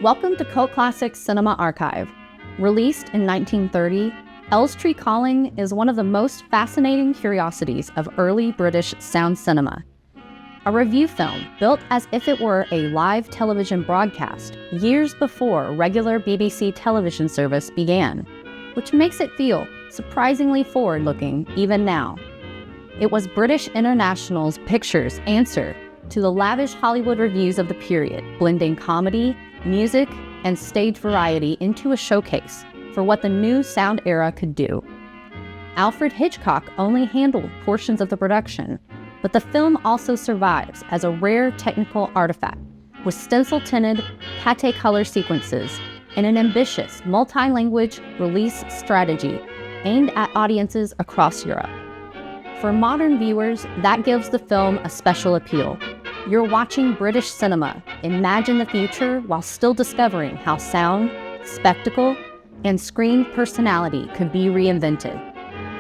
Welcome to Cult Classic Cinema Archive. Released in 1930, Elstree Calling is one of the most fascinating curiosities of early British sound cinema. A Revue film built as if it were a live television broadcast years before regular BBC television service began, which makes it feel surprisingly forward-looking even now. It was British International's Pictures' answer to the lavish Hollywood reviews of the period, blending comedy, music, and stage variety into a showcase for what the new sound era could do. Alfred Hitchcock only handled portions of the production, but the film also survives as a rare technical artifact with stencil-tinted pate color sequences and an ambitious multi-language release strategy aimed at audiences across Europe. For modern viewers, that gives the film a special appeal. You're watching British cinema imagine the future while still discovering how sound, spectacle, and screen personality could be reinvented.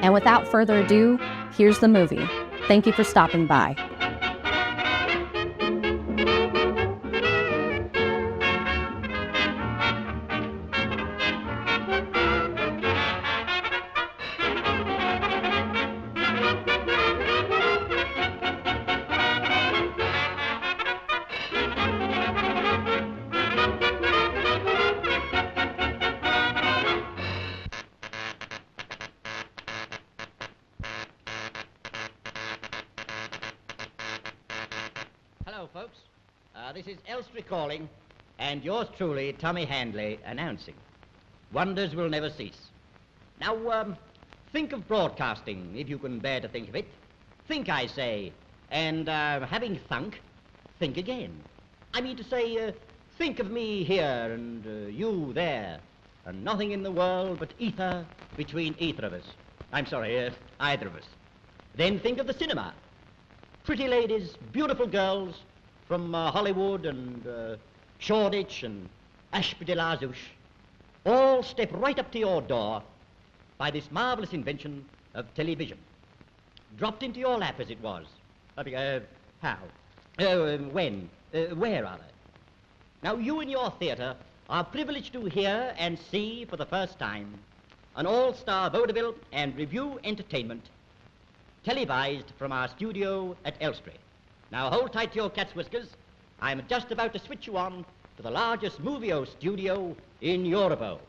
And without further ado, here's the movie. Thank you for stopping by. Hello, folks. This is Elstree Calling, and yours truly, Tommy Handley, announcing. Wonders will never cease. Now, think of broadcasting, if you can bear to think of it. Think, I say, and having thunk, think again. I mean to say, think of me here and you there, and nothing in the world but ether between either of us. I'm sorry, either of us. Then think of the cinema. Pretty ladies, beautiful girls from Hollywood and Shoreditch and Ashby de la Zouch all step right up to your door by this marvelous invention of television. Dropped into your lap, as it was. How? When? Where, rather? Now, you in your theatre are privileged to hear and see for the first time an all-star vaudeville and revue entertainment televised from our studio at Elstree. Now hold tight to your cat's whiskers. I'm just about to switch you on to the largest movie-o studio in Europe.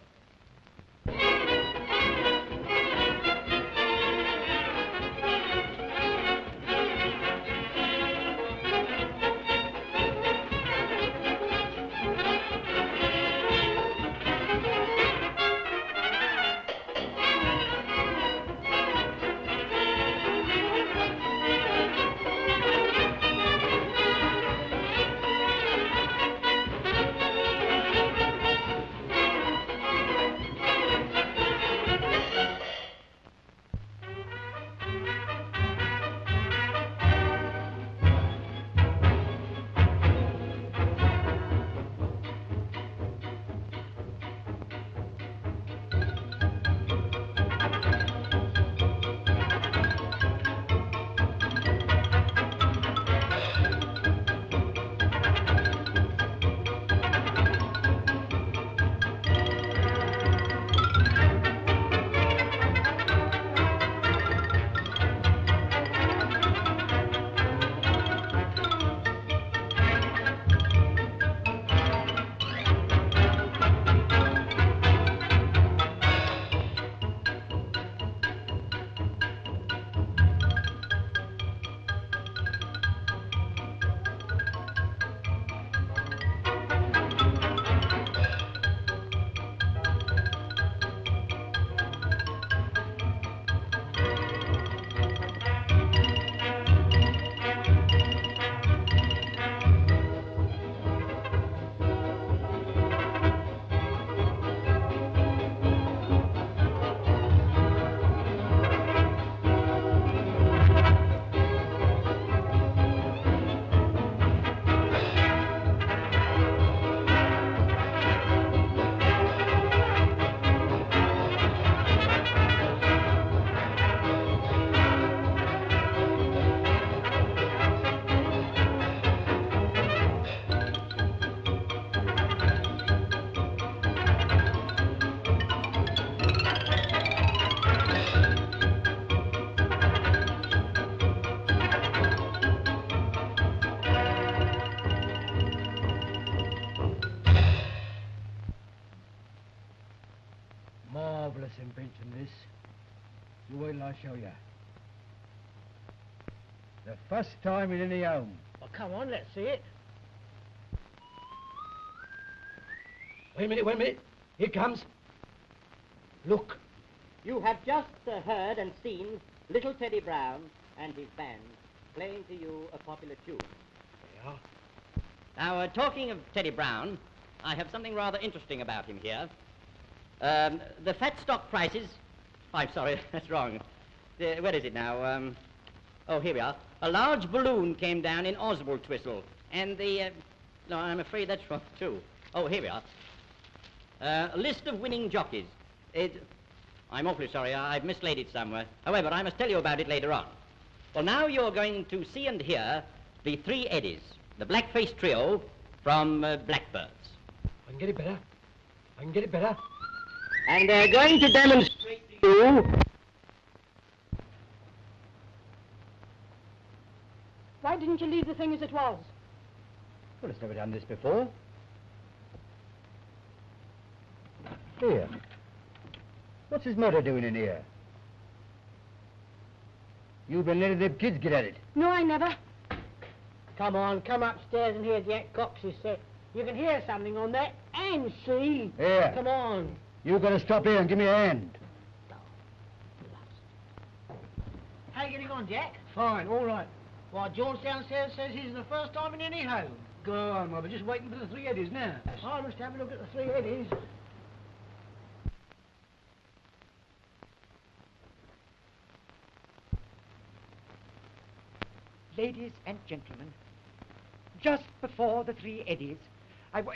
show you. The first time in any home. Well, come on, let's see it. Wait a minute. Here it comes. Look. You have just heard and seen little Teddy Brown and his band playing to you a popular tune. They are. Now, talking of Teddy Brown, I have something rather interesting about him here. The fat stock prices... I'm sorry, that's wrong. Where is it now? Oh, here we are. A large balloon came down in Oswald-Twistle, and the... no, I'm afraid that's wrong, too. Oh, here we are. A list of winning jockeys. I'm awfully sorry, I've mislaid it somewhere. However, I must tell you about it later on. Well, now you're going to see and hear the Three Eddies, the black-faced trio from Blackbirds. I can get it better. And they're going to demonstrate to you... Why didn't you leave the thing as it was? Well, it's never done this before. Here. What's his mother doing in here? You've been letting them kids get at it. No, I never. Come on, come upstairs and hear Jack Cox's set. You can hear something on that and see. Here. Come on. You've got to stop here and give me a hand. How you getting on, Jack? Fine, all right. Why, George downstairs says he's the first time in any home. Go on, Mother, just waiting for the Three Eddies now. I must have a look at the Three Eddies. Ladies and gentlemen, just before the Three Eddies, I wa...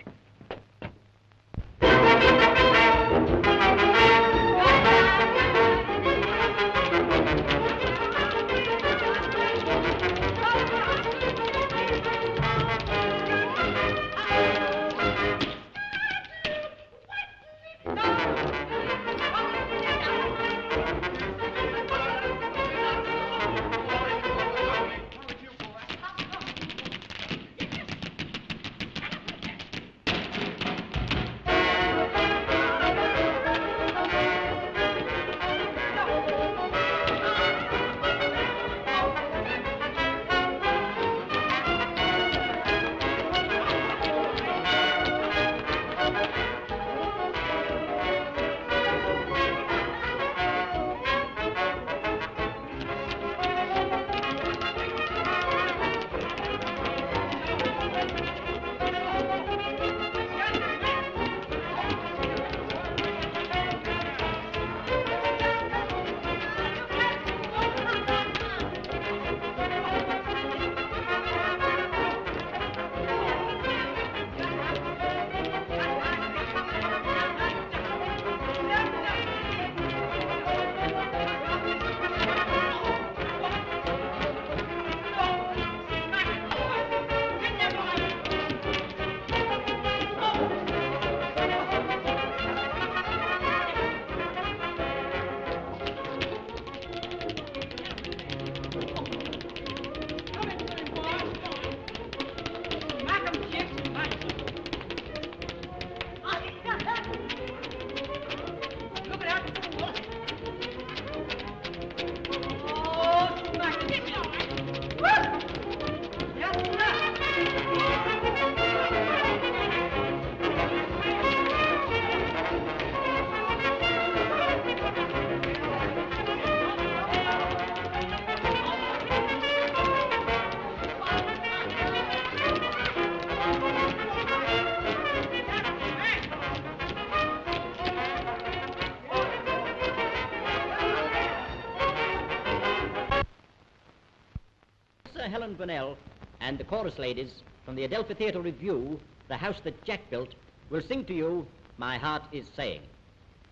Adrian Brunel and the chorus ladies from the Adelphi Theatre Revue, The House That Jack Built, will sing to you My Heart Is Saying.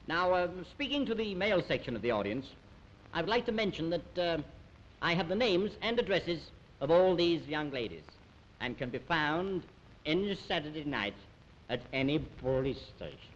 Now, speaking to the male section of the audience, I would like to mention that I have the names and addresses of all these young ladies and can be found any Saturday night at any police station.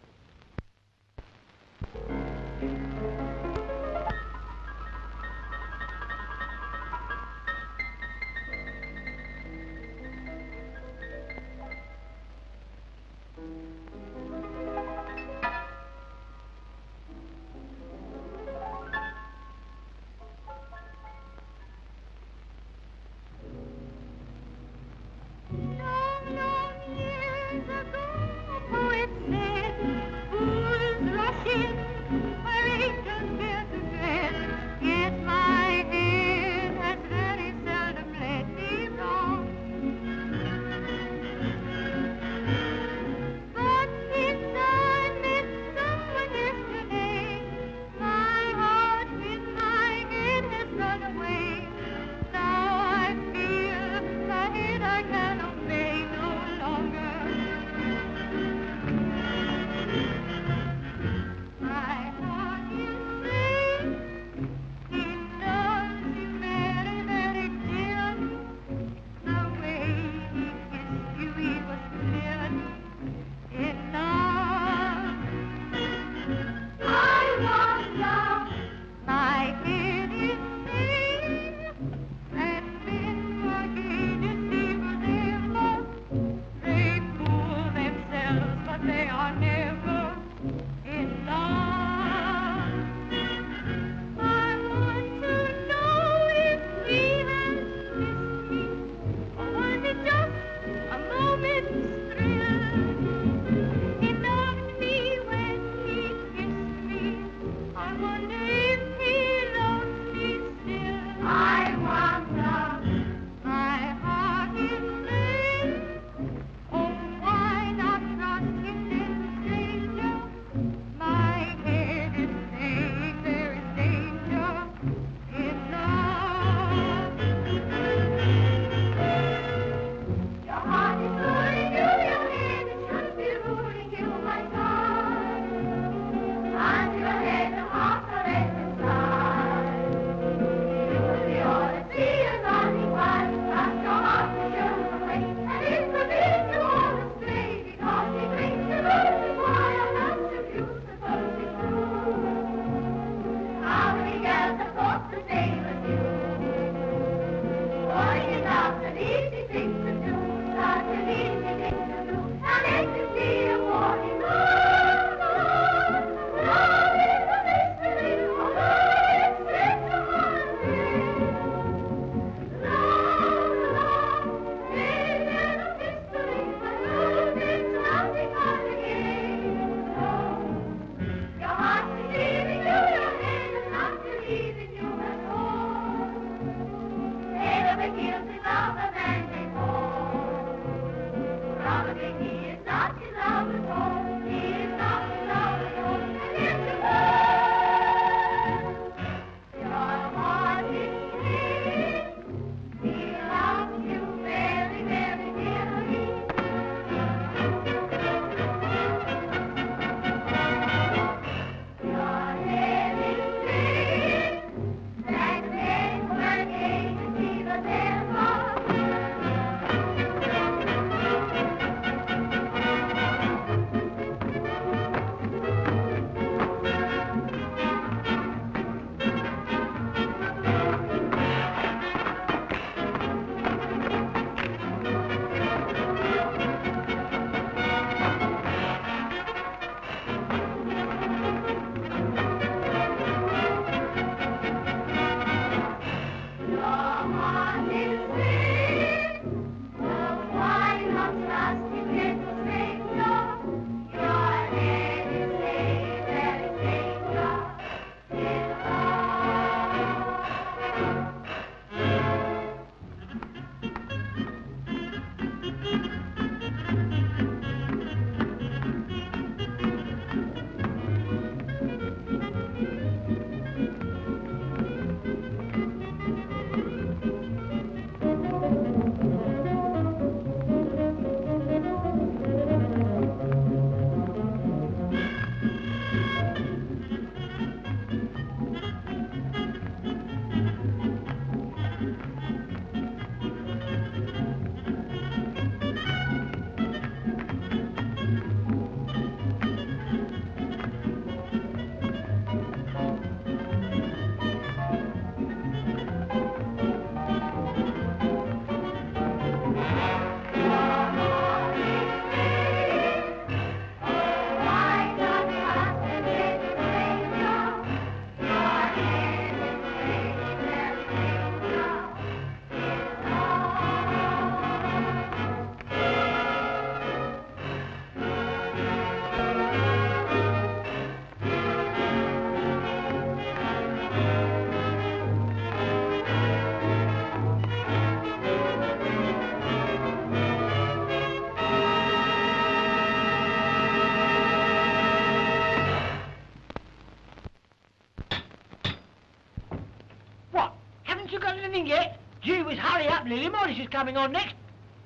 Lily Morris is coming on next.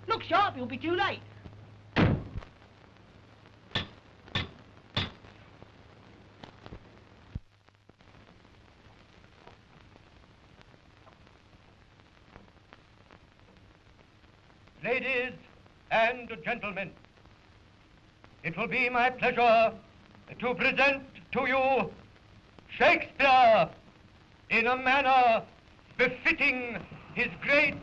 Look sharp, you'll be too late. Ladies and gentlemen, it will be my pleasure to present to you Shakespeare in a manner befitting his great...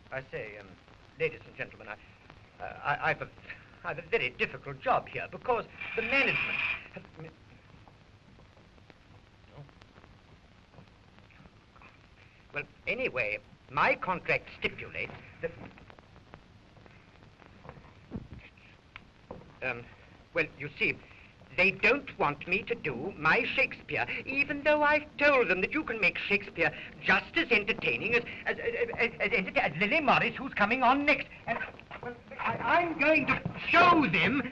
I say, ladies and gentlemen, I've a very difficult job here because the management... Well, anyway, my contract stipulates that... well, you see, they don't want me to do my Shakespeare, even though I've told them that you can make Shakespeare just as entertaining as Lily Morris, who's coming on next. And well, I'm going to show them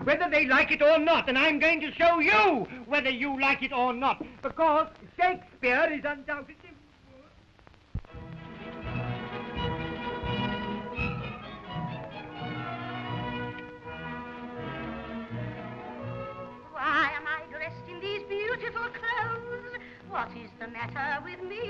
whether they like it or not, and I'm going to show you whether you like it or not, because Shakespeare is undoubtedly... Why am I dressed in these beautiful clothes? What is the matter with me?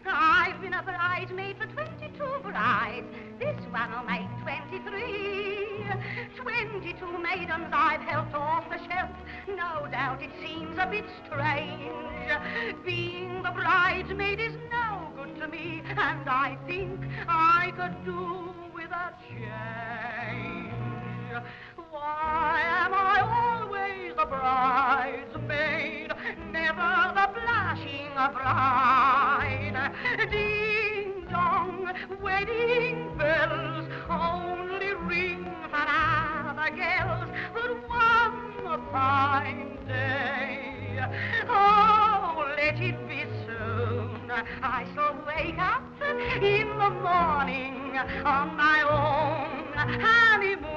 I've been a bridesmaid for 22 brides. This one will make 23. 22 maidens I've helped off the shelf. No doubt it seems a bit strange. Being the bridesmaid is no good to me, and I think I could do with a change. Why am I always the bridesmaid, never the blushing bride? Ding dong, wedding bells only ring for other girls, but one fine day, oh, let it be soon, I shall wake up in the morning on my own honeymoon.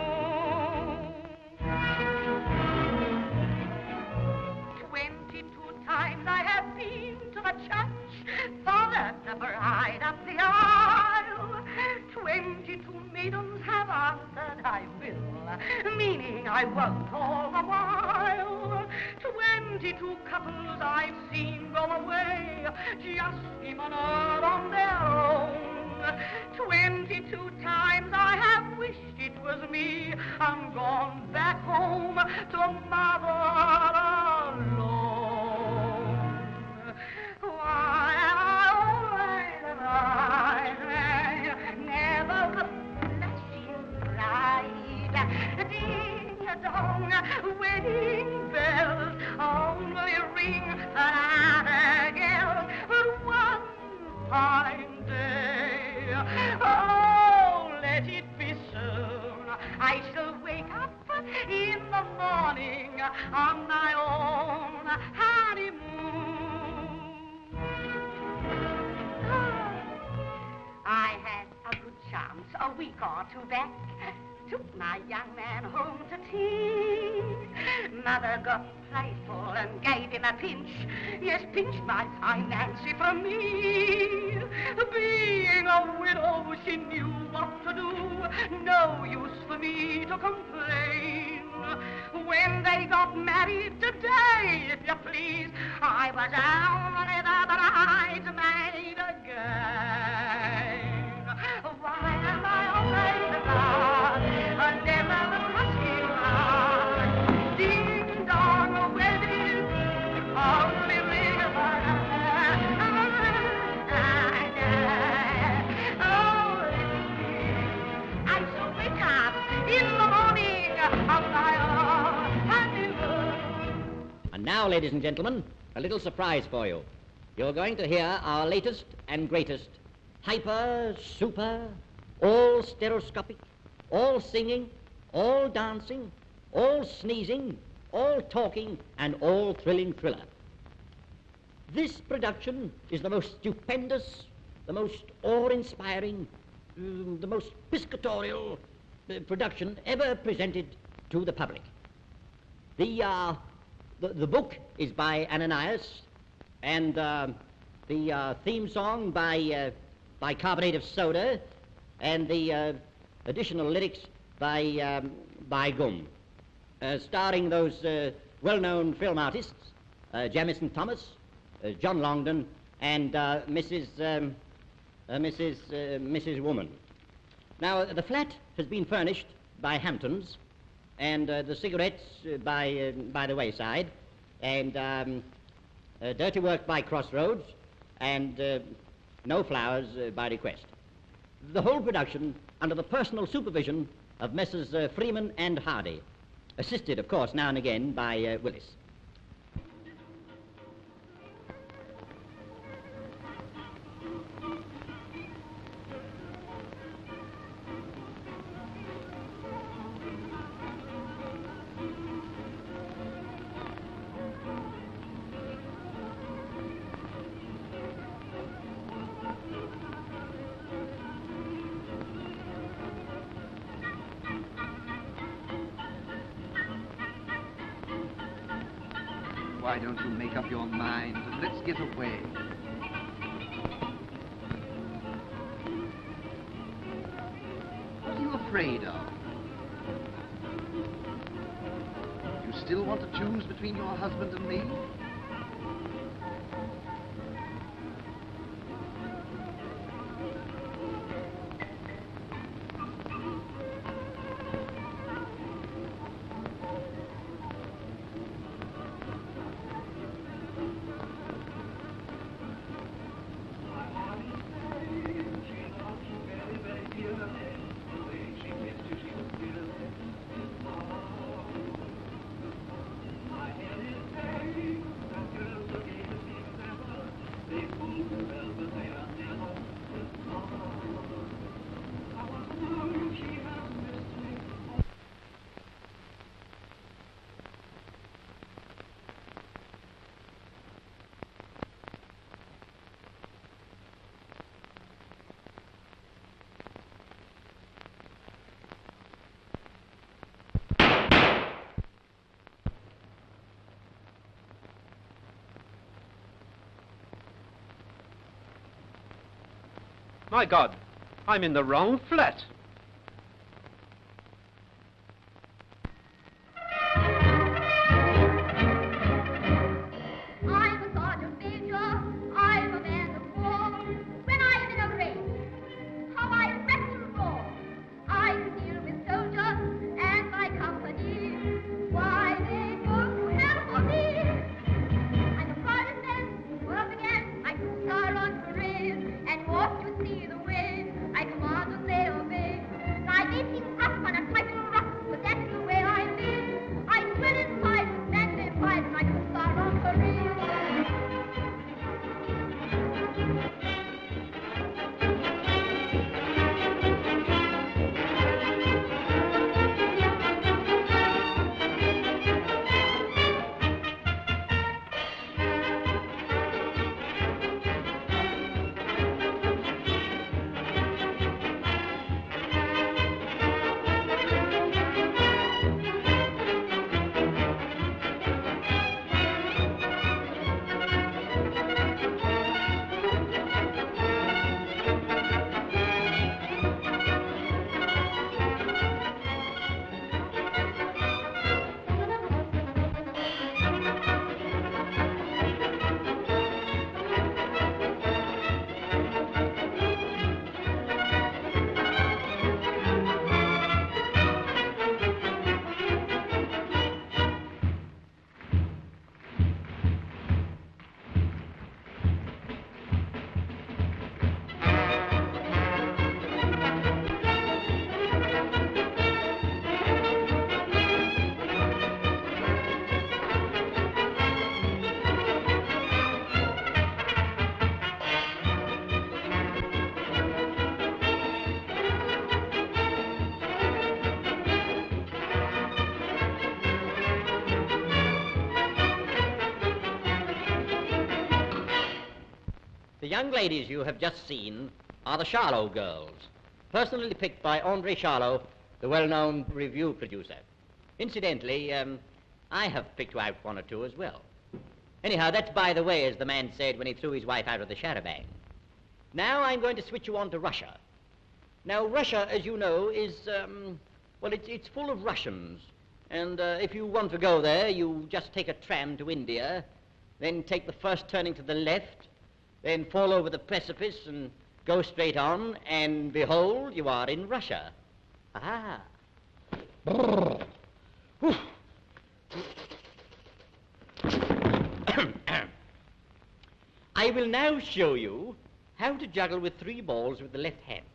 22 times I have been to the church, followed the bride up the aisle. 22 maidens have answered I will, meaning I won't all the while. 22 couples I've seen go away, just given up on their own. 22 times I have wished it was me, I'm gone back home to mother alone. Why am I always a bride, never the blushing bride? Ding-a-dong, wedding bells only ring for other girls, but one fine day, oh, let it be soon, I shall wake up in the morning on my own honeymoon. I had a good chance a week or two back. Took my young man home to tea. Mother got playful and gave him a pinch. Yes, pinched my fine Nancy from me. Being a widow, she knew what to do. No use for me to complain. When they got married today, if you please, I was only the bridesmaid again. Why am I always the bride, never the blushing bride? Ding dong, wedding, only ring of I shall wake up in the morning of my own honeymoon. And now, ladies and gentlemen, a little surprise for you. You're going to hear our latest and greatest hyper, super, all stereoscopic, all singing, all dancing, all sneezing, all talking, and all thrilling thriller. This production is the most stupendous, the most awe-inspiring, the most piscatorial production ever presented to the public. The The book is by Ananias, and the theme song by Carbonate of Soda, and the additional lyrics by Gum, starring those well-known film artists, Jamison Thomas, John Longden, and Mrs. Woman. Now, the flat has been furnished by Hamptons, and the cigarettes by the wayside, and dirty work by Crossroads, and no flowers by request. The whole production under the personal supervision of Messrs. Freeman and Hardy, assisted, of course, now and again by Willis. Why don't you make up your mind and let's get away? What are you afraid of? You still want to choose between your husband and me? My God, I'm in the wrong flat. I'm a sergeant major, I'm a man of war. When I'm in a race, how I wrestle and roar. I deal with soldiers and my company. Why they go to hell for me? I'm a private man, work again, I do star on parade, and walk to see the way. I command and they obey. I may seem rough and a trifle rough, but that's the way I live. I swell inside and stand in pride, and I do star on parade. The young ladies you have just seen are the Charlot girls, personally picked by André Charlot, the well-known Revue producer. Incidentally, I have picked out one or two as well. Anyhow, that's by the way, as the man said when he threw his wife out of the charabanc. Now I'm going to switch you on to Russia. Now, Russia, as you know, is, well, it's full of Russians. And if you want to go there, you just take a tram to India, then take the first turning to the left, then fall over the precipice and go straight on, and behold, you are in Russia. Ah. I will now show you how to juggle with 3 balls with the left hand.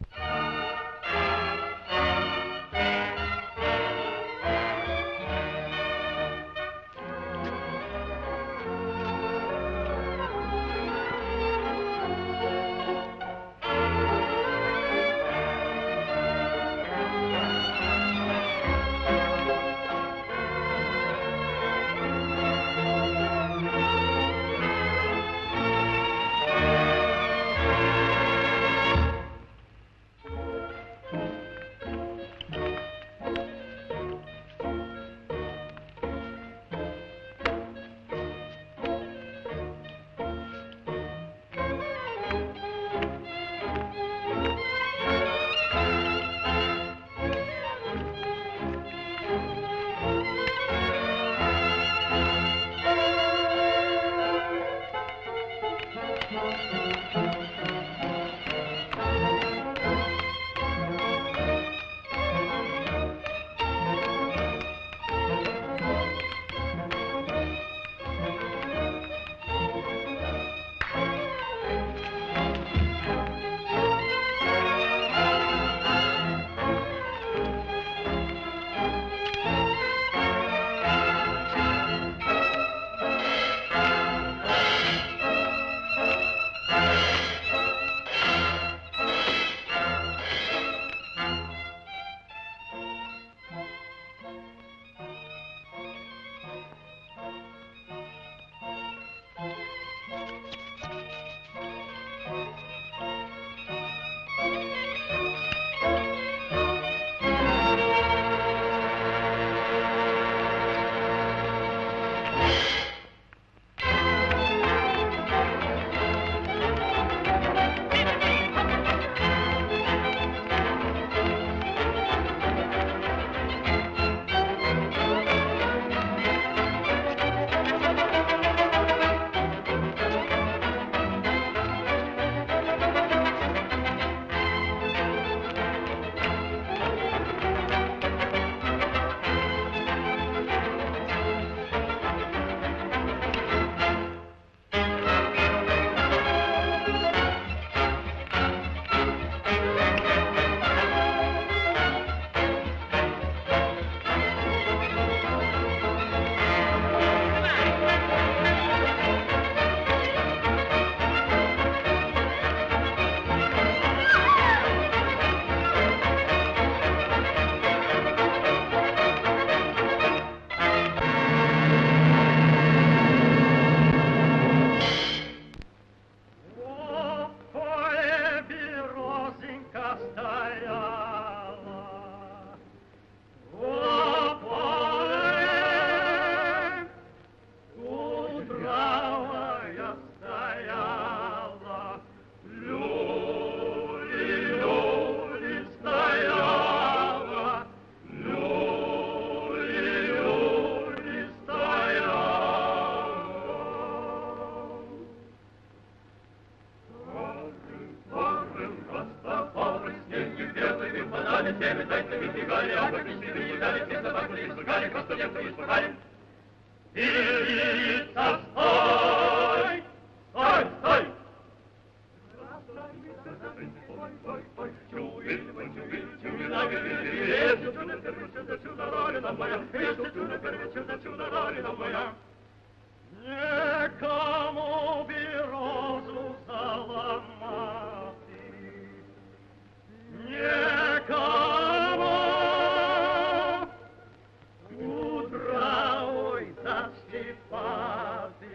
Ой, заспівати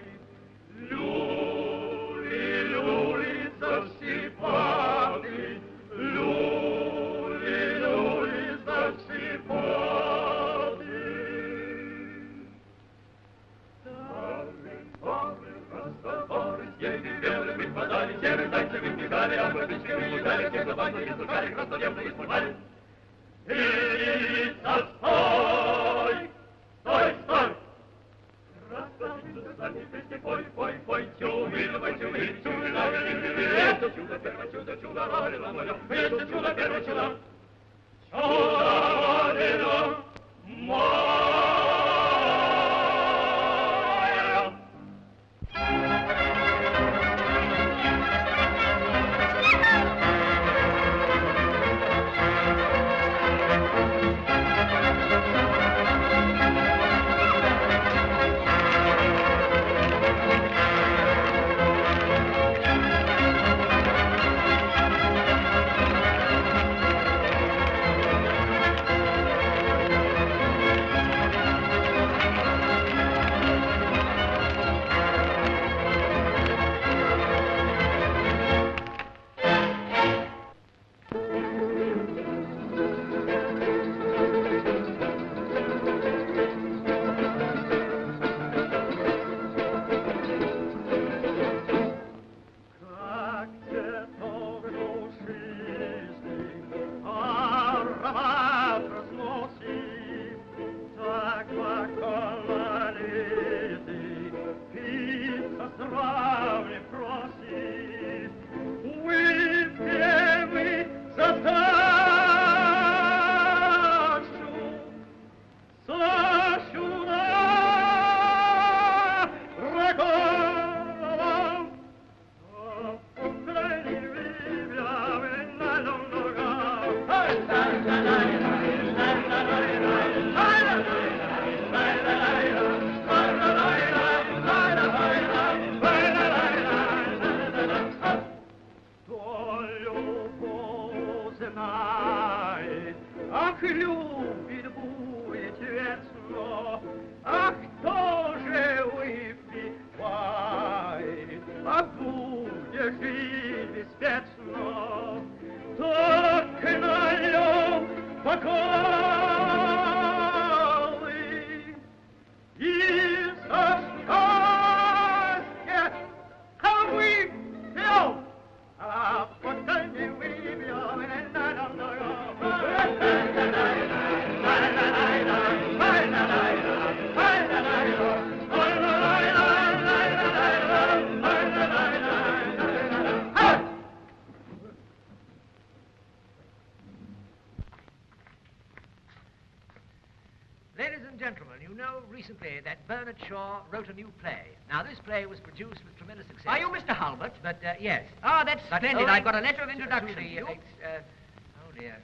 Wrote a new play. Now, this play was produced with tremendous success. Are you Mr. Hulbert? But, yes. Ah, that's splendid. I've got a letter of introduction. Oh, dear.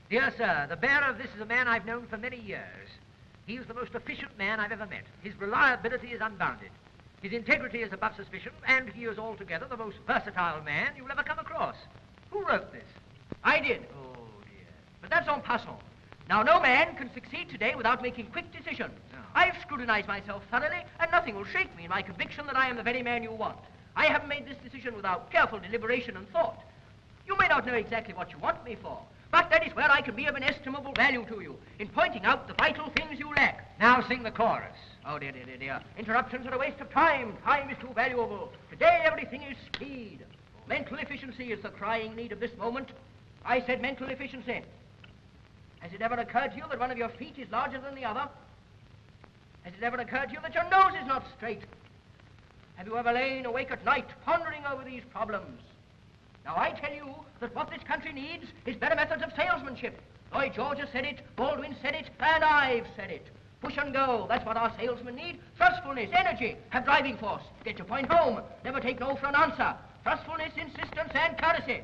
Dear sir, the bearer of this is a man I've known for many years. He is the most efficient man I've ever met. His reliability is unbounded. His integrity is above suspicion, and he is altogether the most versatile man you'll ever come across. Who wrote this? I did. Oh, dear. But that's en passant. Now, no man can succeed today without making quick decisions. No. I've scrutinized myself thoroughly, and nothing will shake me in my conviction that I am the very man you want. I haven't made this decision without careful deliberation and thought. You may not know exactly what you want me for, but that is where I can be of inestimable value to you, in pointing out the vital things you lack. Now sing the chorus. Oh, dear, dear, dear, dear. Interruptions are a waste of time. Time is too valuable. Today, everything is speed. Mental efficiency is the crying need of this moment. I said mental efficiency. Has it ever occurred to you that one of your feet is larger than the other? Has it ever occurred to you that your nose is not straight? Have you ever lain awake at night pondering over these problems? Now, I tell you that what this country needs is better methods of salesmanship. Lloyd George has said it, Baldwin said it, and I've said it. Push and go, that's what our salesmen need. Trustfulness, energy, have driving force. Get your point home, never take no for an answer. Trustfulness, insistence, and courtesy.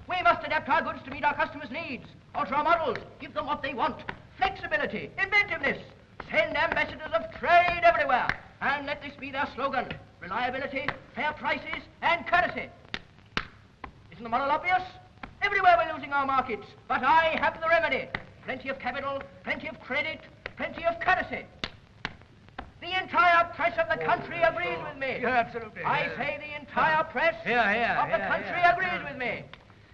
We must adapt our goods to meet our customers' needs. Alter our models, give them what they want. Flexibility, inventiveness. Send ambassadors of trade everywhere. And let this be their slogan. Reliability, fair prices, and courtesy. Isn't the moral obvious? Everywhere we're losing our markets, but I have the remedy. Plenty of capital, plenty of credit, plenty of courtesy. The entire press of the country agrees with me. Yeah, absolutely. I say the entire press of the country agrees with me.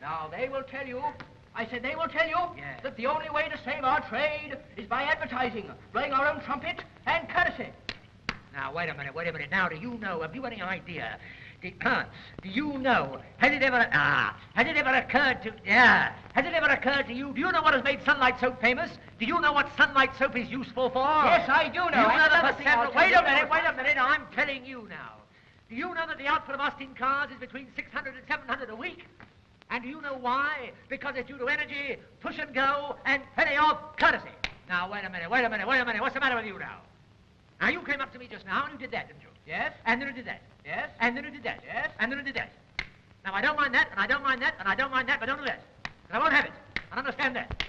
Now, they will tell you, I said they will tell you that the only way to save our trade is by advertising, blowing our own trumpet, and courtesy. Now, wait a minute. Now, do you know, have you any idea? Do you know, has it ever occurred to you, do you know what has made Sunlight Soap famous? Do you know what Sunlight Soap is useful for? Yes, I do know. Do you know That's the another thing I'll percent... tell Wait you. a minute, I'm telling you now. Do you know that the output of Austin cars is between 600 and 700 a week? And do you know why? Because it's due to energy, push and go, and plenty of courtesy. Now, wait a minute. What's the matter with you now? Now, you came up to me just now, and you did that, didn't you? Yes. And then you did that. Yes. And then you did that. Yes. And then you did that. Now, I don't mind that, and I don't mind that, and I don't mind that, but don't do that. And I won't have it. I understand that.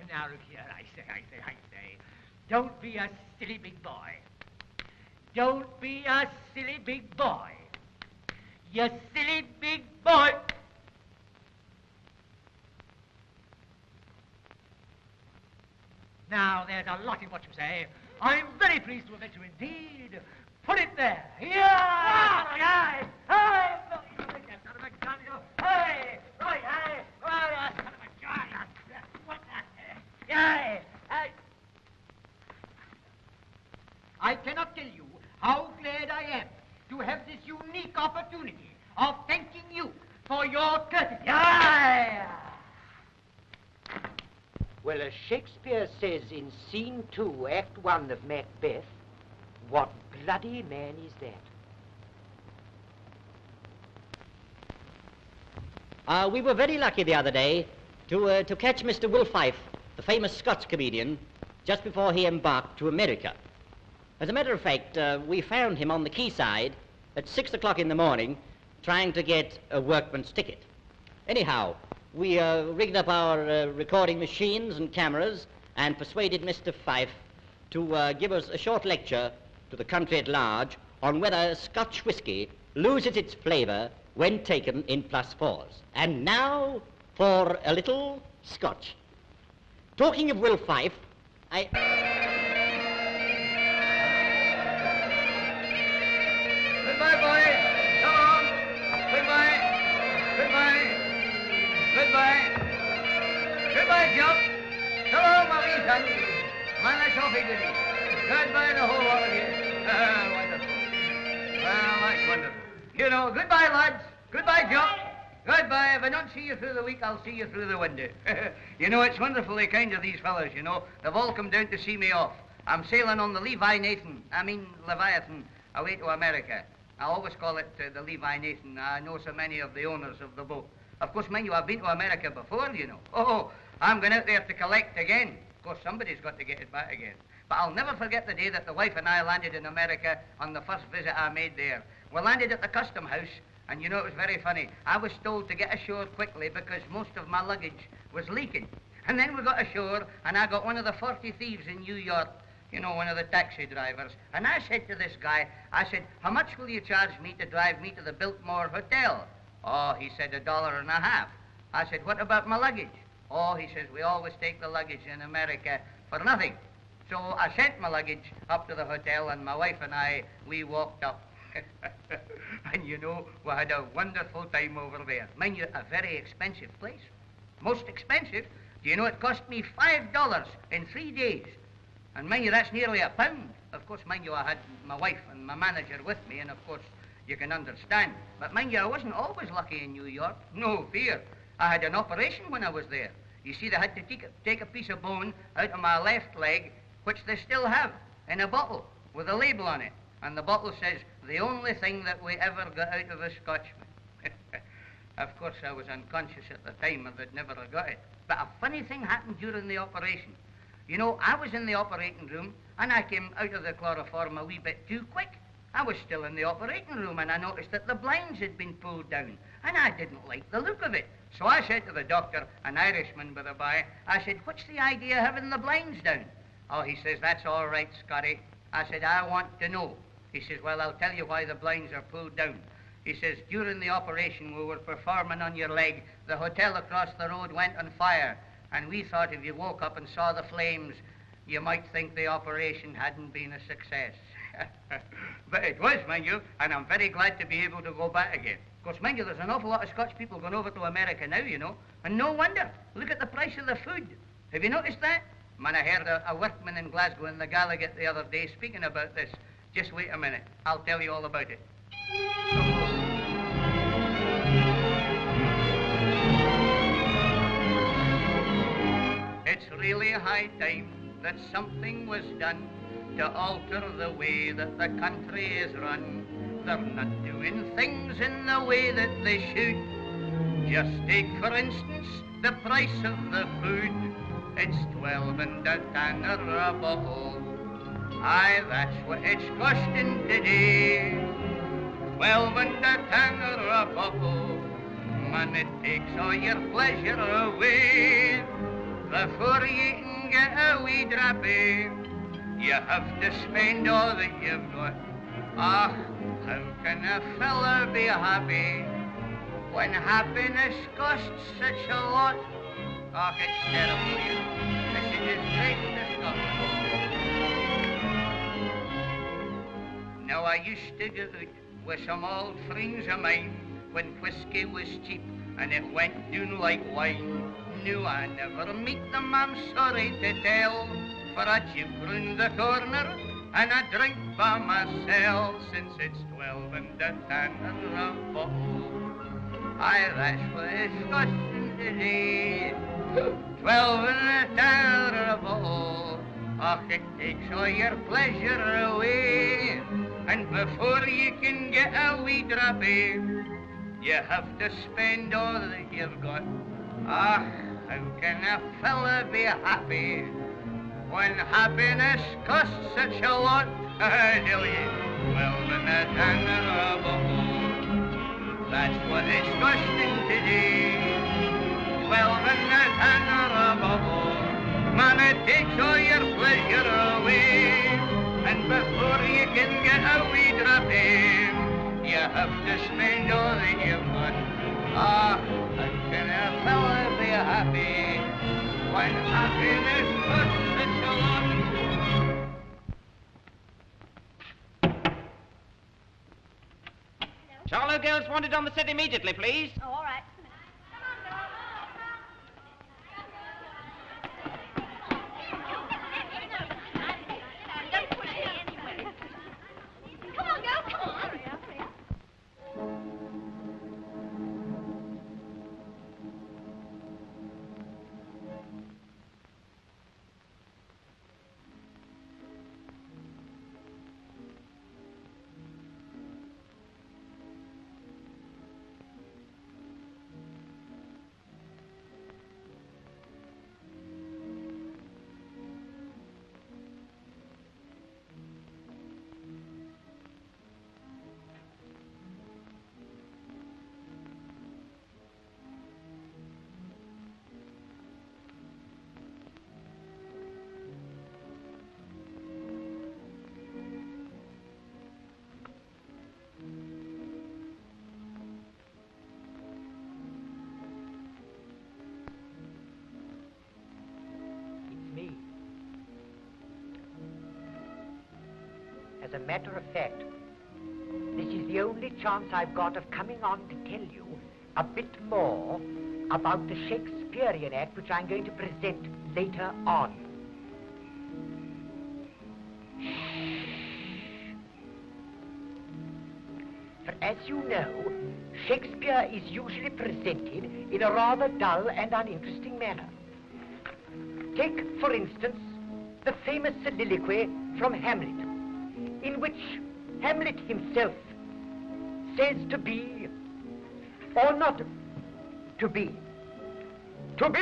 Now, look here, I say. Don't be a silly big boy. Don't be a silly big boy. You silly big boy. Now, there's a lot in what you say. I'm very pleased to have met you indeed. Put it there. Yeah! Hey! Hey! I cannot tell you how glad I am to have this unique opportunity of thanking you for your courtesy. Well, as Shakespeare says in Scene 2, Act 1 of Macbeth, what bloody man is that? We were very lucky the other day to catch Mr. Will Fyffe, the famous Scots comedian, just before he embarked to America. As a matter of fact, we found him on the quayside at 6 o'clock in the morning trying to get a workman's ticket. Anyhow, we rigged up our recording machines and cameras and persuaded Mr. Fyffe to give us a short lecture to the country at large on whether Scotch whisky loses its flavour when taken in +4s. And now for a little Scotch. Talking of Will Fyffe, Goodbye, boys. Come on. Goodbye. Goodbye, Jock. Come on, my wee son. Man, that's off it with you. Goodbye, the whole lot of you. Wonderful. Well, that's wonderful. You know, goodbye, lads. Goodbye, Jock. Goodbye. If I don't see you through the week, I'll see you through the window. You know, it's wonderfully kind of these fellows, you know. They've all come down to see me off. I'm sailing on the Leviathan, away to America. I always call it the Leviathan. I know so many of the owners of the boat. Of course, mind you, I've been to America before, you know. Oh, I'm going out there to collect again. Of course, somebody's got to get it back again. But I'll never forget the day that the wife and I landed in America on the first visit I made there. We landed at the custom house, and you know, it was very funny. I was told to get ashore quickly because most of my luggage was leaking. And then we got ashore, and I got one of the 40 thieves in New York, you know, one of the taxi drivers. And I said to this guy, I said, how much will you charge me to drive me to the Biltmore Hotel? Oh, he said, $1.50. I said, what about my luggage? Oh, he says, we always take the luggage in America for nothing. So I sent my luggage up to the hotel, and my wife and I, we walked up. And you know, we had a wonderful time over there. Mind you, a very expensive place. Most expensive. Do you know it cost me $5 in 3 days? And mind you, that's nearly £1. Of course, mind you, I had my wife and my manager with me, and of course, you can understand. But mind you, I wasn't always lucky in New York. No fear. I had an operation when I was there. You see, they had to take a piece of bone out of my left leg, which they still have, in a bottle with a label on it. And the bottle says, the only thing that we ever got out of a Scotchman. Of course, I was unconscious at the time, and they'd never have got it. But a funny thing happened during the operation. You know, I was in the operating room, and I came out of the chloroform a wee bit too quick. I was still in the operating room, and I noticed that the blinds had been pulled down, and I didn't like the look of it. So I said to the doctor, an Irishman by the by, I said, what's the idea of having the blinds down? Oh, he says, that's all right, Scotty. I said, I want to know. He says, well, I'll tell you why the blinds are pulled down. He says, during the operation we were performing on your leg, the hotel across the road went on fire, and we thought if you woke up and saw the flames, you might think the operation hadn't been a success. But it was, mind you, and I'm very glad to be able to go back again. Of course, mind you, there's an awful lot of Scotch people going over to America now, you know, and no wonder. Look at the price of the food. Have you noticed that? Man, I heard a workman in Glasgow in the Gallagher the other day speaking about this. Just wait a minute. I'll tell you all about it. It's really high time that something was done to alter the way that the country is run. They're not doing things in the way that they should. Just take, for instance, the price of the food. It's 12 and a tanner a bottle. Aye, that's what it's costing today. 12 and a tanner a bottle. Man, it takes all your pleasure away. Before you can get a wee drappy, you have to spend all that you've got. Ah, how can a fella be happy when happiness costs such a lot? Oh, it's terrible, you know. This is just great to Scotland. Now, I used to go out with some old friends of mine when whiskey was cheap and it went down like wine. Now, I never meet them, I'm sorry to tell, for I chip round the corner and I drink by myself, since it's 12 and a tanner a bottle. Aye, that's what it's costing today. 12 and a tanner a bottle. Och, it takes all your pleasure away. And before you can get a wee drappy, you have to spend all that you've got. Ah, how can a fella be happy when happiness costs such a lot? I tell you, 12 and a tanner a bottle. That's what it's costing today. 12 and a tanner a bottle. Man, it takes all your pleasure away. And before you can get a wee drappy, you have to spend all that you've got. Ah, how can a fella be happy when happiness costs such a lot? Charlotte girls wanted on the set immediately, please. Oh, all right. As a matter of fact, this is the only chance I've got of coming on to tell you a bit more about the Shakespearean act which I'm going to present later on. For as you know, Shakespeare is usually presented in a rather dull and uninteresting manner. Take, for instance, the famous soliloquy from Hamlet, in which Hamlet himself says to be, or not to be. To be,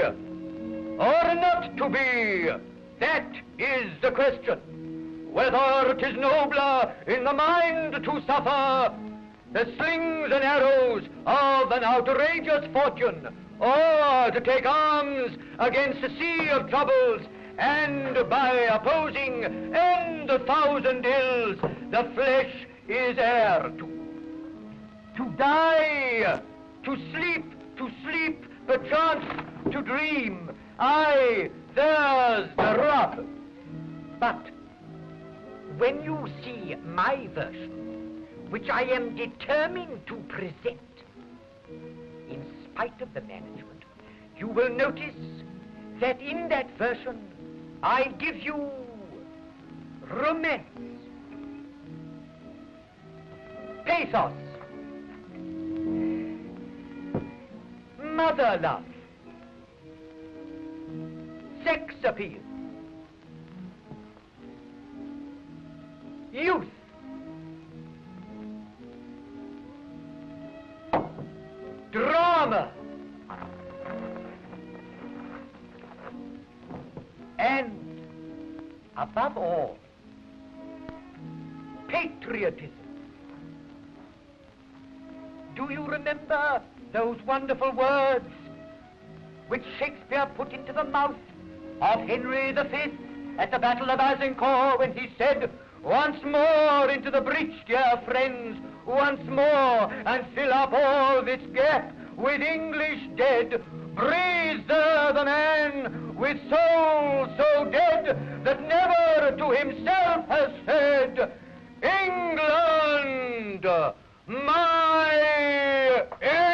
or not to be, that is the question. Whether 'tis nobler in the mind to suffer the slings and arrows of an outrageous fortune, or to take arms against a sea of troubles, and by opposing end 1,000 ills the flesh is heir to. to die, to sleep, perchance to dream. Aye, there's the rub. But when you see my version, which I am determined to present, in spite of the management, you will notice that in that version I give you romance, pathos, mother love, sex appeal, youth, drama, and above all, patriotism. Do you remember those wonderful words which Shakespeare put into the mouth of Henry V at the Battle of Azincourt when he said, "Once more into the breach, dear friends, once more, and fill up all this gap with English dead. Breathe there the man with soul so dead that never to himself has said, England, my England."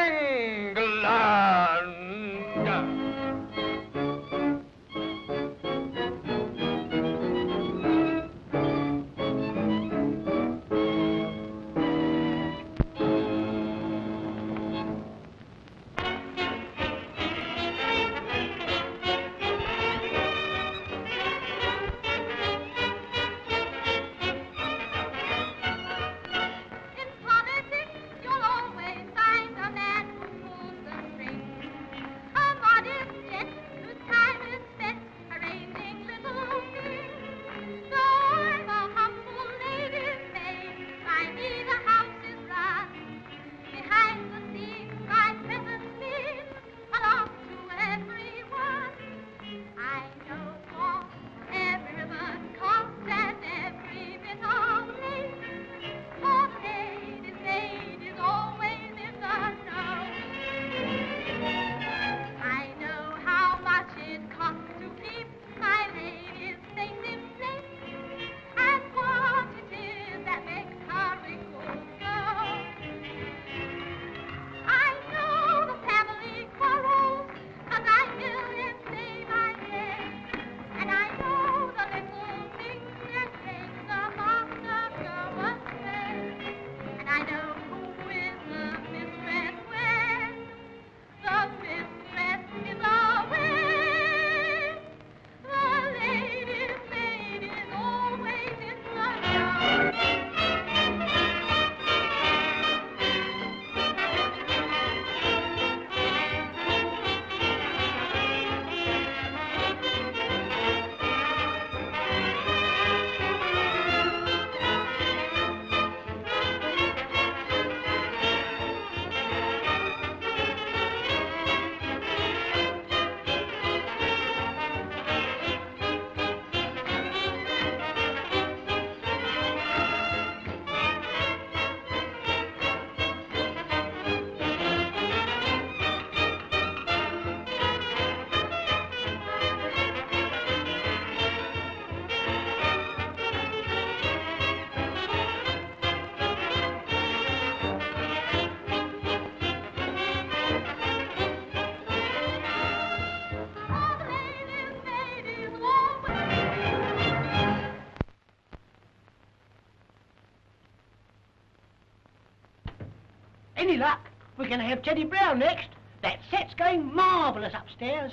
Any luck, we're going to have Teddy Brown next. That set's going marvellous upstairs.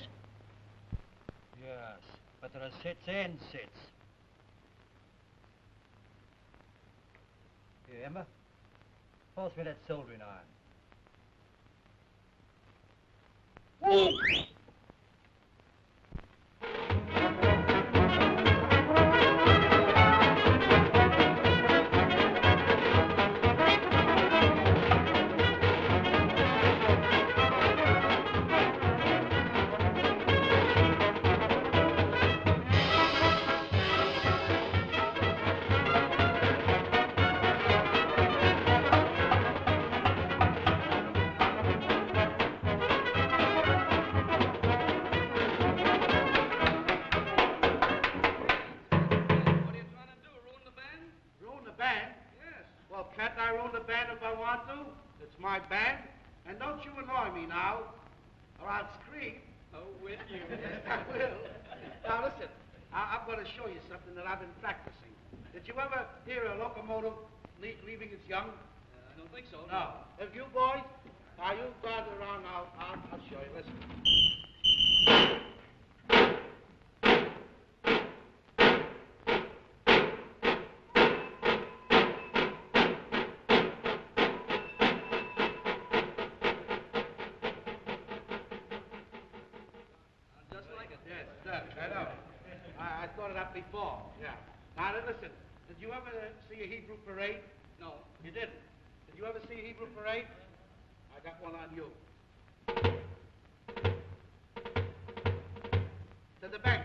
Yes, but there are sets and sets. Here, Emma, pass me that soldering iron. Whoa! band if I want to. It's my band. And don't you annoy me now, or I'll scream. Oh, will you? Yes, I will. Now, listen, I'm going to show you something that I've been practicing. Did you ever hear a locomotive leaving its young? I don't think so. No. If you boys, now you guys around now, I'll show you. Listen. I know. I thought of that before. Yeah. Now listen. Did you ever see a Hebrew parade? No, you didn't. Did you ever see a Hebrew parade? I got one on you. To the bank.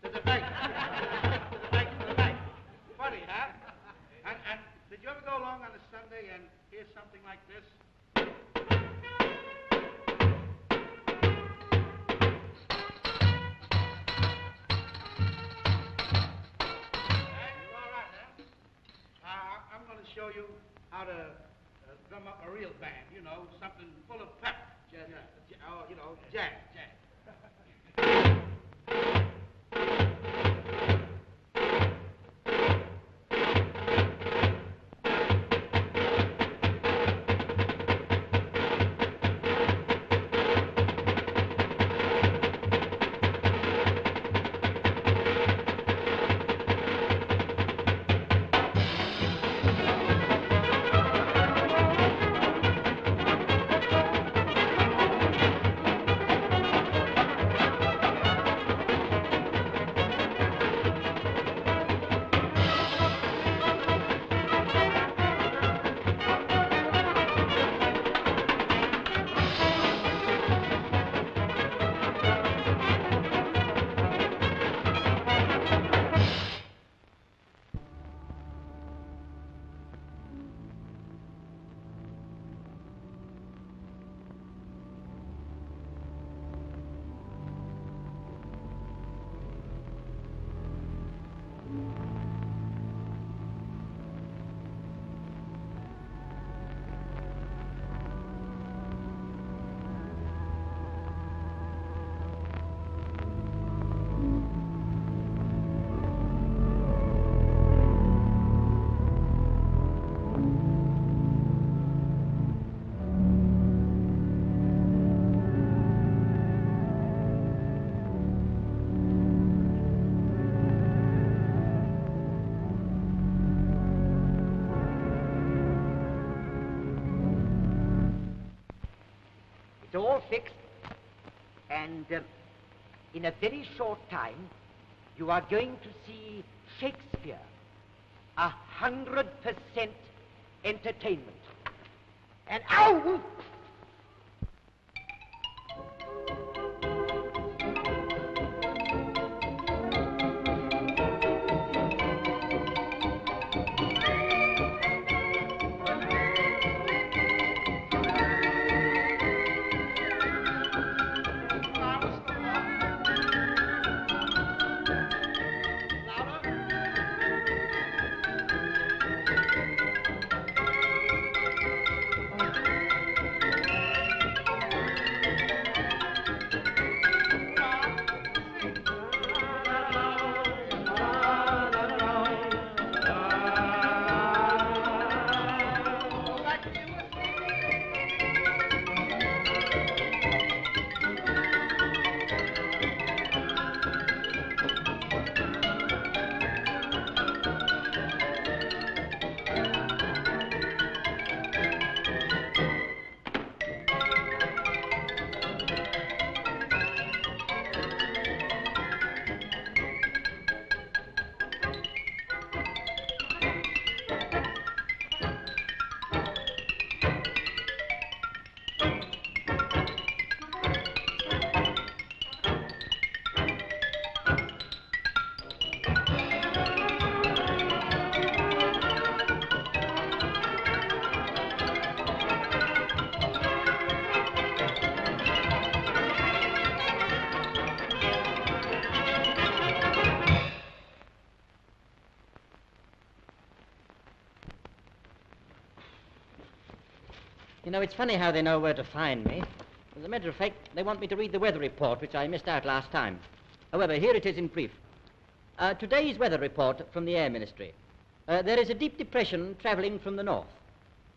To the bank. To the bank. To the bank. Funny, huh? And did you ever go along on a Sunday and hear something like this? Show you how to drum up a real band, you know, something full of pep. Jazz. Oh, you know, jazz. It's all fixed, and in a very short time, you are going to see Shakespeare, 100% entertainment. And ow! You know, it's funny how they know where to find me. As a matter of fact, they want me to read the weather report, which I missed out last time. However, here it is in brief. Today's weather report from the Air Ministry. There is a deep depression traveling from the north,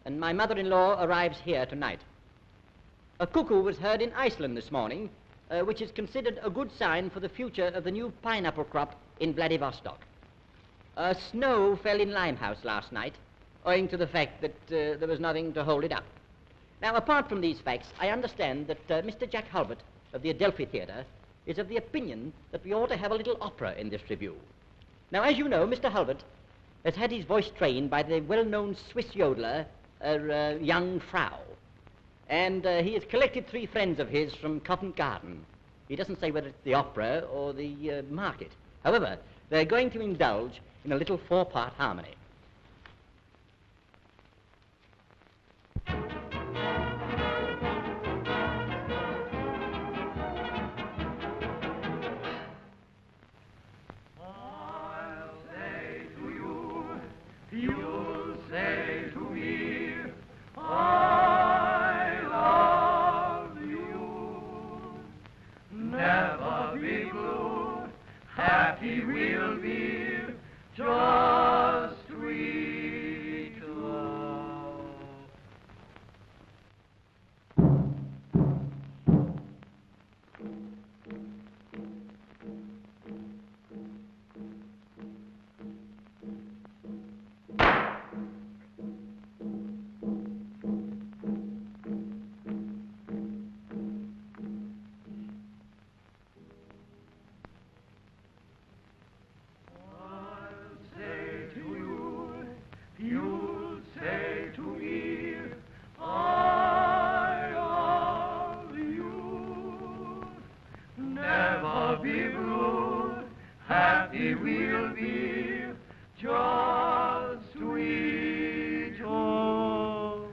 and my mother-in-law arrives here tonight. A cuckoo was heard in Iceland this morning, which is considered a good sign for the future of the new pineapple crop in Vladivostok. Snow fell in Limehouse last night, owing to the fact that there was nothing to hold it up. Now, apart from these facts, I understand that Mr. Jack Hulbert of the Adelphi Theatre is of the opinion that we ought to have a little opera in this review. Now, as you know, Mr. Hulbert has had his voice trained by the well-known Swiss yodeler, young Frau. And he has collected 3 friends of his from Covent Garden. He doesn't say whether it's the opera or the market. However, they're going to indulge in a little 4-part harmony. You'll say to me, I love you. Never be blue, happy we'll be, just sweet love. You'll say to me, I love you. Never be blue, happy we'll be, just sweet love.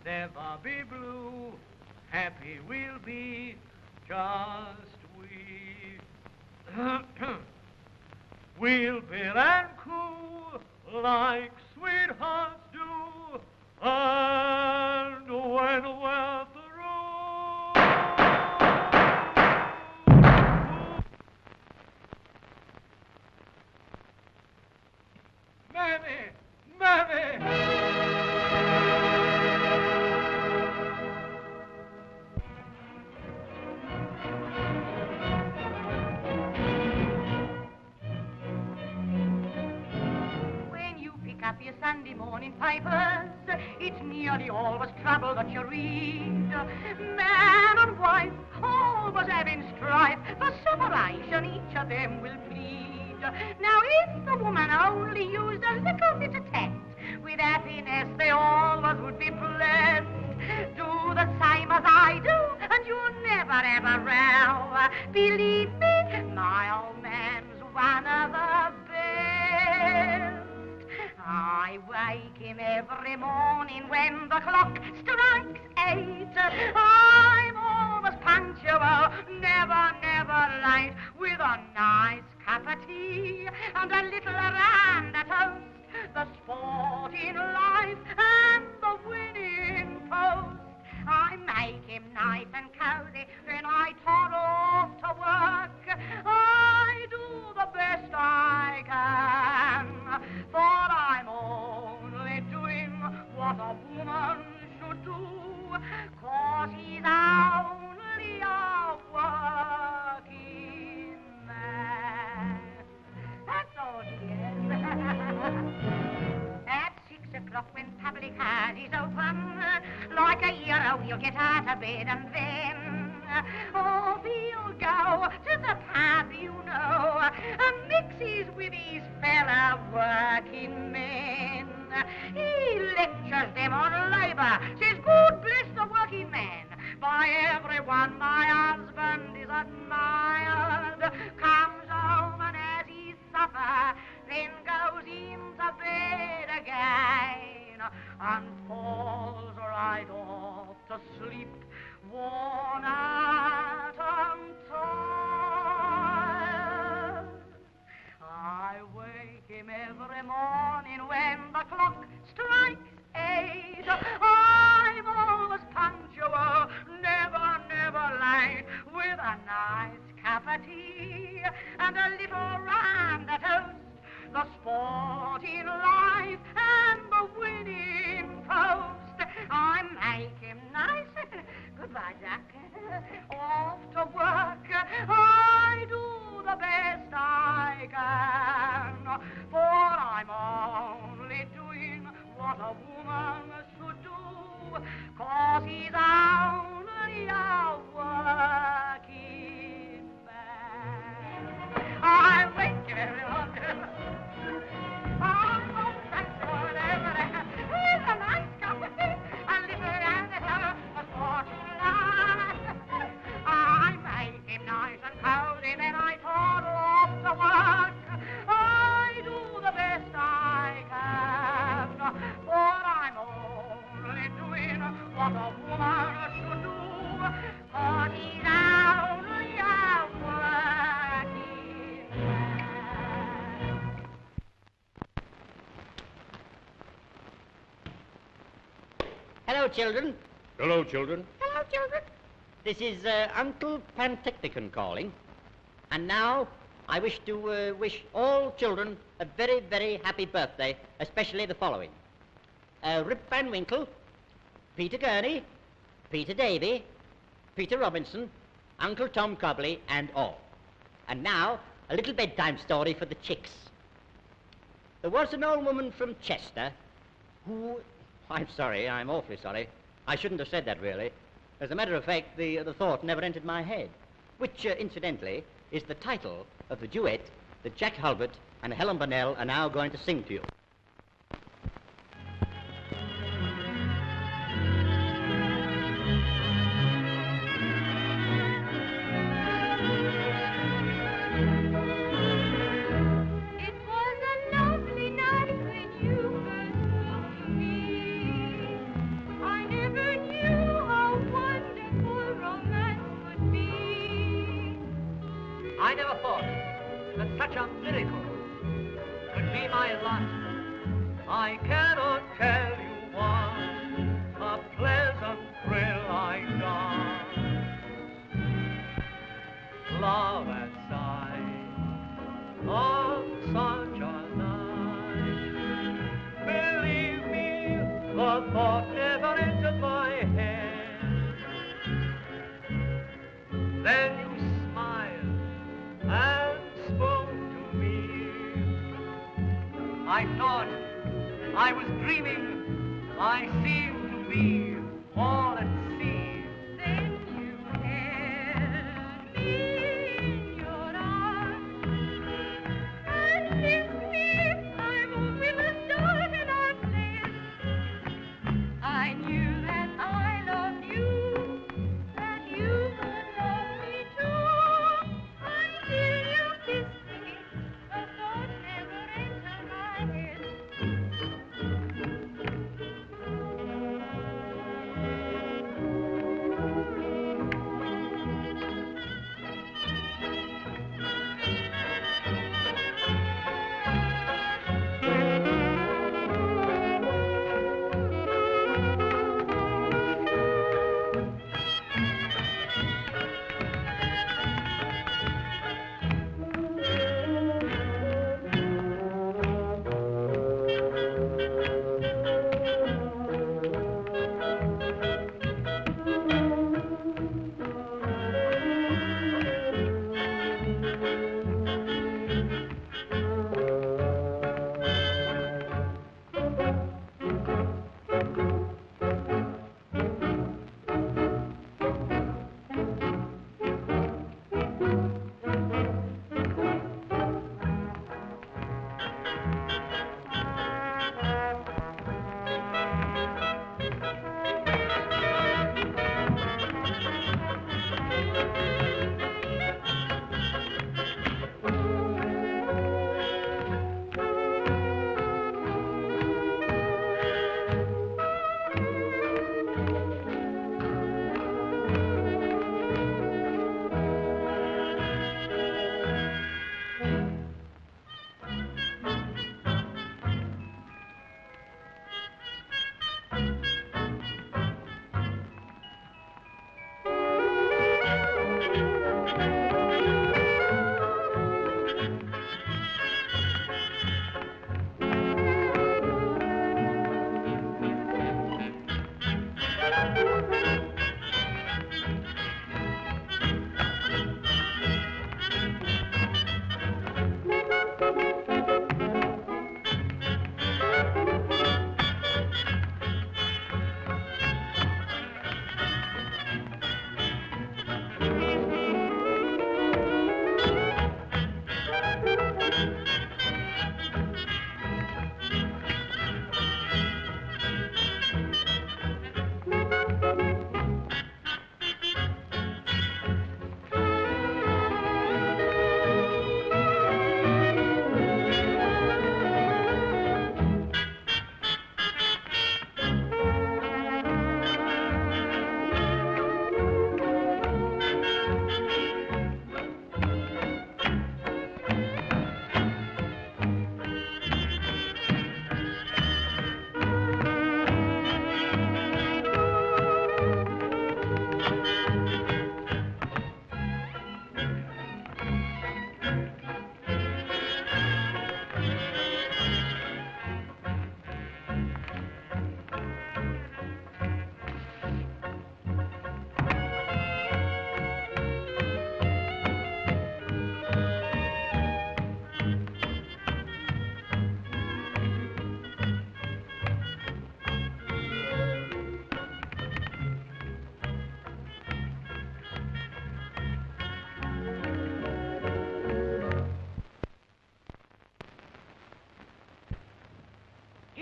Never be blue, happy we'll be, just we. We'll be and cool like sweethearts do, and when we're through. Mammy! Mammy! Up your Sunday morning papers, it's nearly always trouble that you read. Man and wife always having strife, for separation each of them will plead. Now if the woman only used a little bit of tact, with happiness they always would be blessed. Do the same as I do, and you never ever row. Believe me, my old man's one of the best. I wake him every morning when the clock strikes 8. I'm always punctual, never, never late, with a nice cup of tea and a little round to toast. The sport in life and the winning post. I make him nice and cozy when I toddle off to work. I do the best I can, for I'm only doing what a woman should do, 'cause he's only a working man. That's all he is. At 6 o'clock when public house is open, like a hero he'll get out of bed and then, oh, he'll go to the pub, you know, and mixes with his fellow working men. He lectures them on labour, says, God bless the working man. By everyone my husband is admired, comes home and has his supper, then goes into bed again and falls right off to sleep, worn out and tired. I wake him every morning when the clock strikes 8. I'm always punctual, never, never late, with a nice cup of tea and a little round to toast. The sport in life and the winning post. I make him nice. Goodbye, Jack. Off to work. I do the best I can, for I'm only doing what a woman should do, 'cause he's only a working man. I wake him every morning. Oh, that's whatever. Here's a nice cup of tea, a little round the hour, a fortune life. I make him nice and cozy, then I toddle off to work. I do the best I can, for I'm only doing what a woman should do, 'cause he's only a working man. Hello, children. Hello, children. Hello, children. This is Uncle Pantechnicon calling. And now I wish to wish all children a very, very happy birthday, especially the following. Rip Van Winkle, Peter Gurney, Peter Davy, Peter Robinson, Uncle Tom Cobley, and all. And now, a little bedtime story for the chicks. There was an old woman from Chester who... I'm sorry, I'm awfully sorry. I shouldn't have said that, really. As a matter of fact, the thought never entered my head, which, incidentally, is the title of the duet that Jack Hulbert and Helen Brunel are now going to sing to you. I never thought that such a miracle could be my lot. I cannot tell you what a pleasant thrill I got. Love at sight of such a night. Believe me, the thought never entered my head. Then you smiled and spoke to me. I thought I was dreaming. I seemed to be all at sea. Then you held me in your arms and kissed me. I'm with a start in our place. I knew that I loved you, that you could love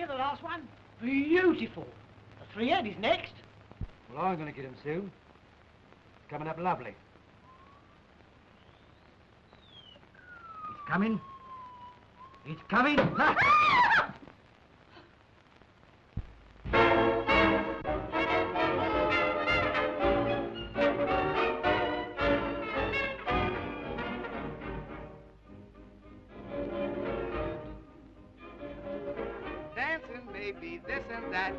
hear the last one? Beautiful. The three-head is next. Well, I'm going to get him soon. It's coming up lovely. He's coming. He's coming. Dancing may be this and that,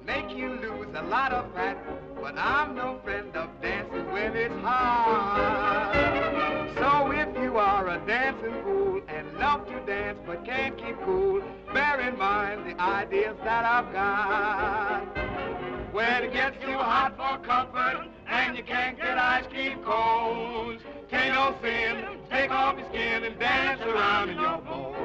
make you lose a lot of fat, but I'm no friend of dancing when it's hard. So if you are a dancing fool and love to dance but can't keep cool, bear in mind the ideas that I've got. When it gets too hot for comfort and you can't get ice cream cones, tain't no sin, take off your skin and dance around in your bones.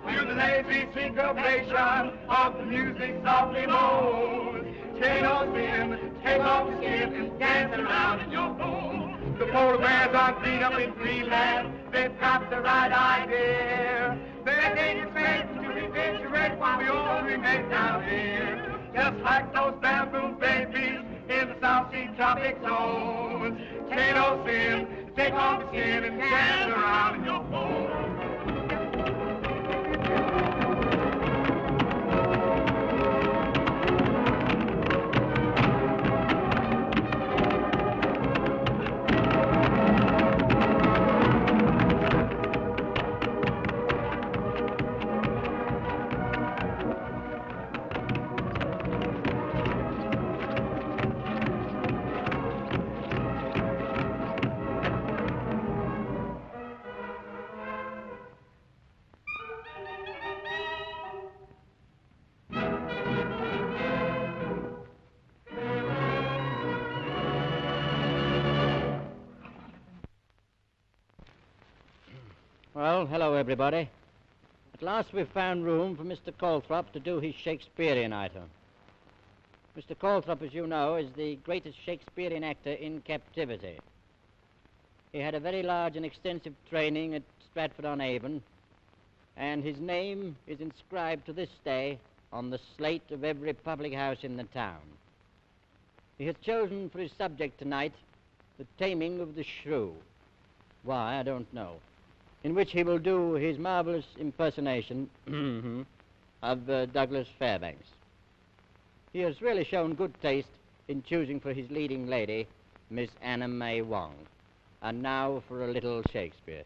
Feel the lazy syncopation of the music softly moans. Tain't no sin, take off your skin and dance around in your bones. The polar bears are green up in Greenland, they've got the right idea. Their native faith to be venturous while we all remain down here. Just like those bamboo babies in the South Sea tropic zones. Tain't no sin, take off your skin and dance around in your bones. Well, hello, everybody. At last we've found room for Mr. Calthrop to do his Shakespearean item. Mr. Calthrop, as you know, is the greatest Shakespearean actor in captivity. He had a very large and extensive training at Stratford-on-Avon, and his name is inscribed to this day on the slate of every public house in the town. He has chosen for his subject tonight The Taming of the Shrew. Why, I don't know. In which he will do his marvelous impersonation of Douglas Fairbanks. He has really shown good taste in choosing for his leading lady, Miss Anna May Wong. And now for a little Shakespeare.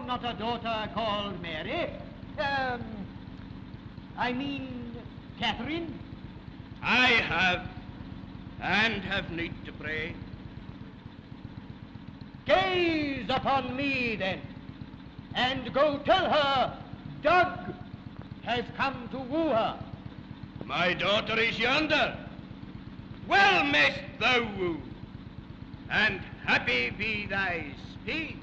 Not a daughter called Mary? I mean, Catherine? I have, and have need to pray. Gaze upon me, then, and go tell her Doug has come to woo her. My daughter is yonder. Well mayst thou woo, and happy be thy speed.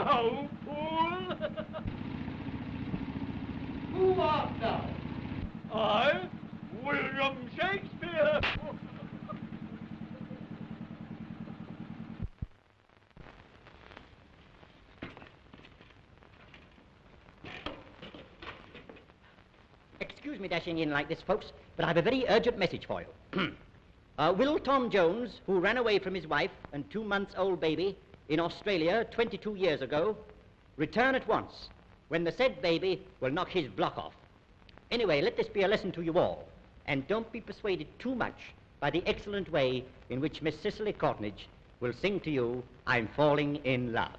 thou fool! Who art thou? I, William Shakespeare! Excuse me dashing in like this, folks, but I've a very urgent message for you. Will Tom Jones, who ran away from his wife and 2-month-old baby in Australia 22 years ago, return at once, when the said baby will knock his block off. Anyway, let this be a lesson to you all, and don't be persuaded too much by the excellent way in which Miss Cicely Courtneidge will sing to you, I'm Falling in Love.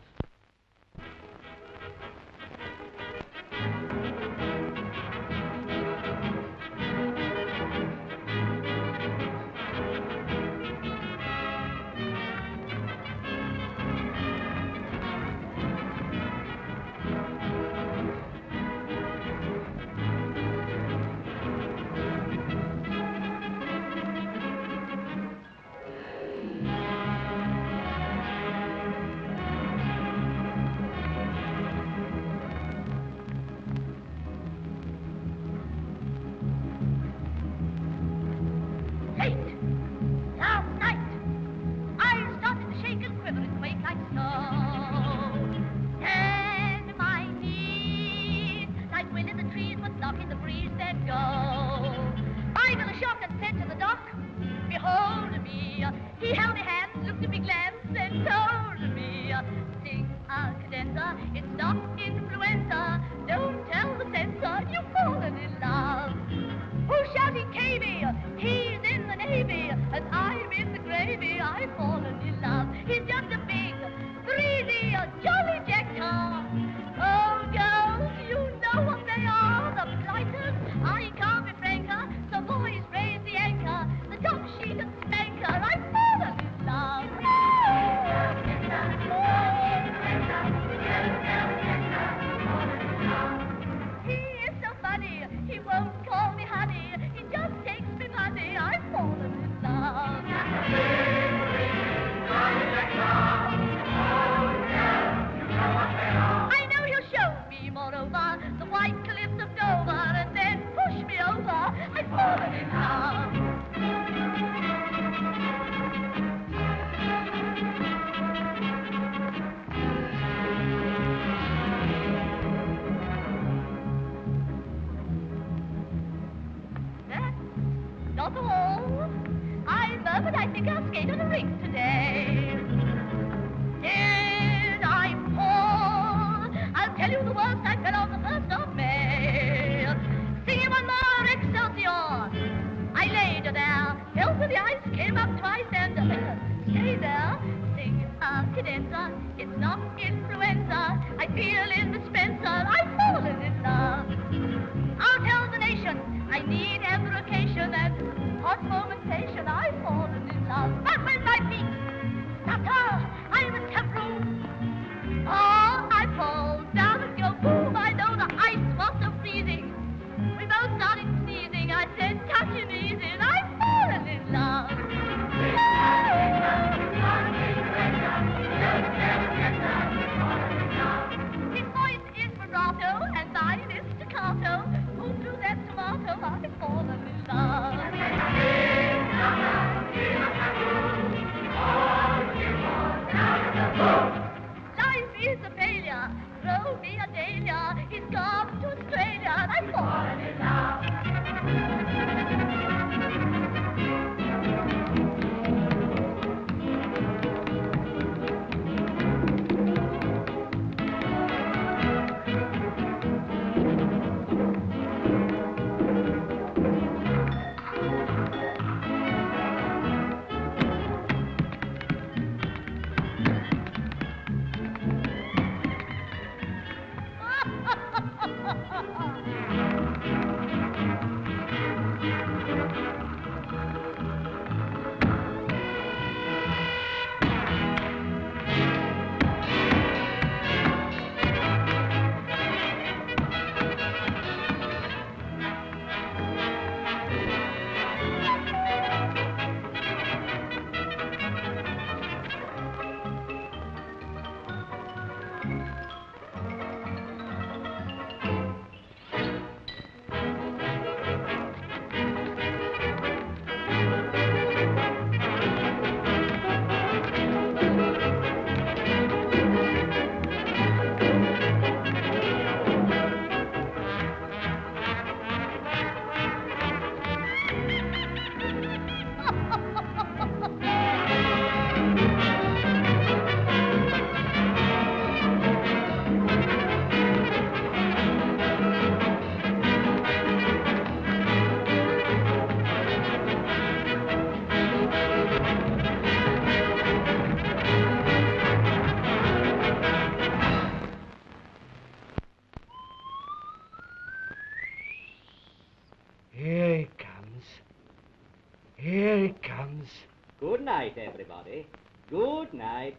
night, everybody. Good night.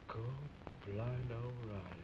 Good blind O'Reilly.